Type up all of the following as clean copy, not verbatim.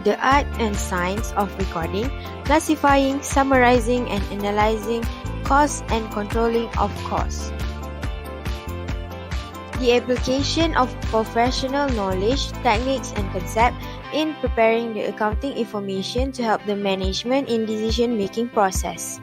the art and science of recording, classifying, summarizing, and analyzing costs and controlling of costs. The application of professional knowledge, techniques, and concepts in preparing the accounting information to help the management in decision-making process.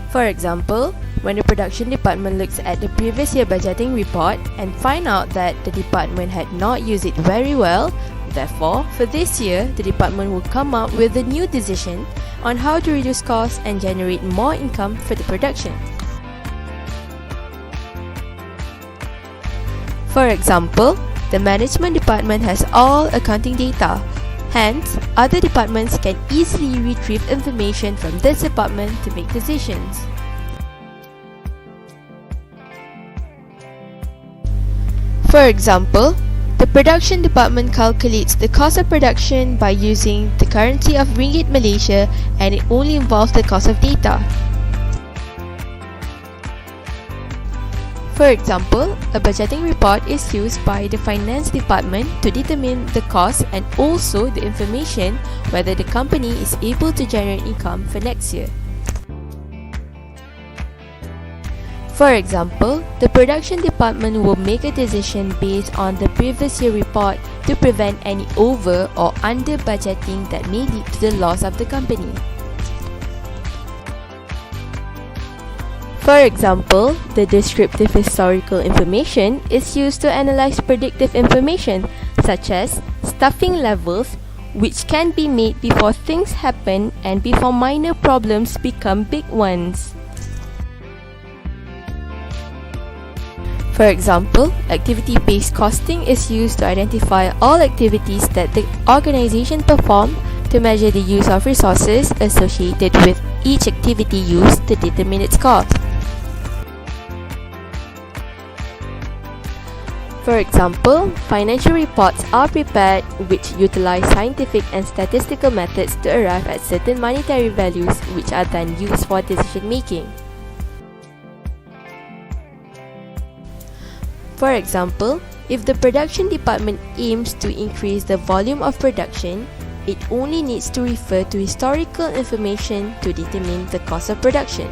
For example, when the production department looks at the previous year budgeting report and find out that the department had not used it very well, therefore, for this year, the department will come up with a new decision on how to reduce costs and generate more income for the production. For example, the management department has all accounting data. Hence, other departments can easily retrieve information from this department to make decisions. For example, the production department calculates the cost of production by using the currency of Ringgit Malaysia, and it only involves the cost of data. For example, a budgeting report is used by the finance department to determine the cost and also the information whether the company is able to generate income for next year. For example, the production department will make a decision based on the previous year report to prevent any over or under budgeting that may lead to the loss of the company. For example, the descriptive historical information is used to analyze predictive information such as staffing levels, which can be made before things happen and before minor problems become big ones. For example, activity-based costing is used to identify all activities that the organization performs to measure the use of resources associated with each activity used to determine its cost. For example, financial reports are prepared which utilize scientific and statistical methods to arrive at certain monetary values which are then used for decision making. For example, if the production department aims to increase the volume of production, it only needs to refer to historical information to determine the cost of production.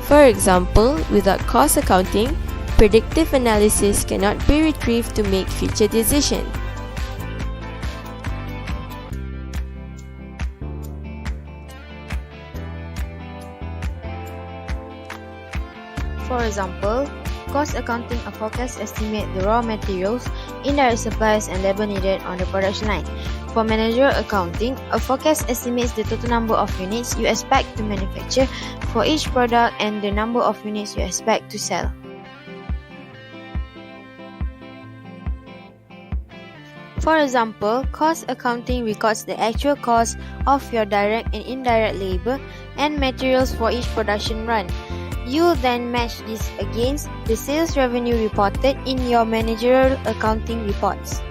For example, without cost accounting, predictive analysis cannot be retrieved to make future decisions. For example, cost accounting a forecast estimate the raw materials, indirect supplies, and labor needed on the production line. For managerial accounting, a forecast estimates the total number of units you expect to manufacture for each product and the number of units you expect to sell. For example, cost accounting records the actual cost of your direct and indirect labor and materials for each production run. You then match this against the sales revenue reported in your managerial accounting reports.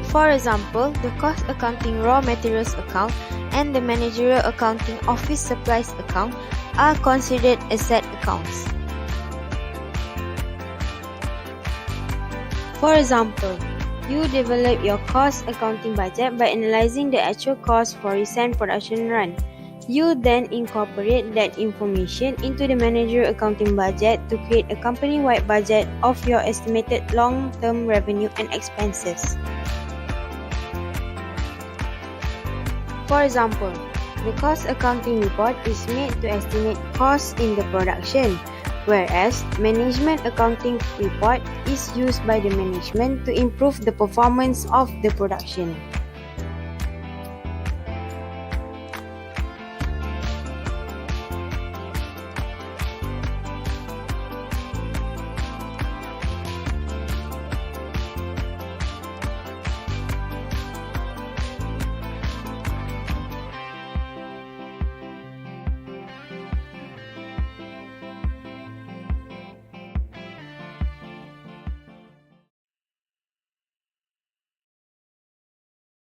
For example, the cost accounting raw materials account and the managerial accounting office supplies account are considered asset accounts. For example, you develop your cost accounting budget by analyzing the actual cost for recent production run. You then incorporate that information into the managerial accounting budget to create a company-wide budget of your estimated long-term revenue and expenses. For example, the cost accounting report is made to estimate costs in the production, whereas management accounting report is used by the management to improve the performance of the production.